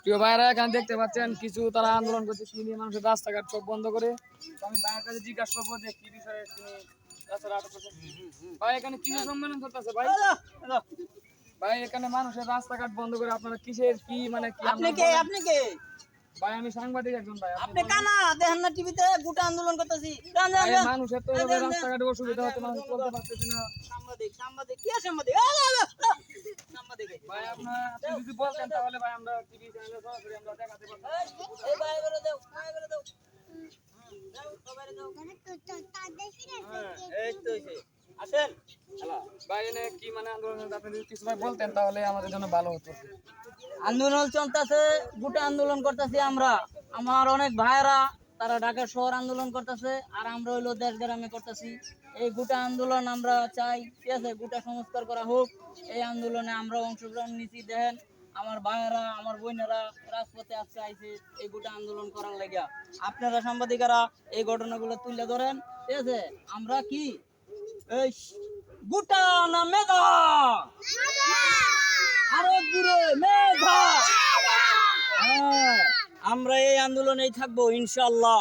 প্রিয় ভাইরা এখানে দেখতে পাচ্ছেন কিছু তারা আন্দোলন করছে কি নিয়ে মানুষের রাস্তাঘাট সব বন্ধ করে। তো আমি ভাইয়ের কাছে জিজ্ঞাসা করবো যে কি বিষয়ে তিনি রাস্তাটা আটক করছেন। ভাই এখানে কিসের সম্মেলন করতেছে ভাই? ভাই এখানে মানুষের রাস্তাঘাট বন্ধ করে আপনারা কিসের কি মানে কি আপনি কে? আপনি কে? ভাই আমি সাংবাদিক একজন ভাই। আপনি কানা দেখেন না টিভিতে গোটা আন্দোলন করতেছি। যান যান ভাই যান। মানুষের তো এভাবে রাস্তাঘাটে অসুবিধা হচ্ছে, মানুষ চলতে পারতেছে না। সাংবাদিক সাংবাদিক কি আছে সাংবাদিক? সাংবাদিক ভাই আপনি যদি বলতেন তাহলে ভাই আমরা টিভি চ্যানেলে সরাসরি আমরা দেখাতে পারতাম। এই ভাই বলে দাও, ভাই বলে দাও। দাও সবাইরে দাও। এই তো হইছে। আসেন। ভাই এনে কি মানে আন্দোলন আপনি যদি কিছু ভাই বলতেন তাহলে আমাদের জন্য ভালো হতো। আন্দোলন চলতেছে, গোটা আন্দোলন করতেছি আমরা। আমার অনেক ভাইরা তারা ঢাকা শহর আন্দোলন করতেছে, আর আমরা হইলো দেশ গ্রামে করতেছি। এই গোটা আন্দোলন আমরা চাই, ঠিক আছে, গোটা সংস্কার করা হোক। এই আন্দোলনে আমরা অংশগ্রহণ নিচ্ছি। দেখেন আমার ভাইয়েরা আমার বোনেরা রাজপথে আজকে আইছে এই গোটা আন্দোলন করার লাগিয়া। আপনারা সাংবাদিকেরা এই ঘটনাগুলো তুলে ধরেন, ঠিক আছে। আমরা কি এই গোটা না মেধা, আরো দূরে মেধা। হ্যাঁ, আমরা এই আন্দোলনেই থাকবো ইনশাআল্লাহ।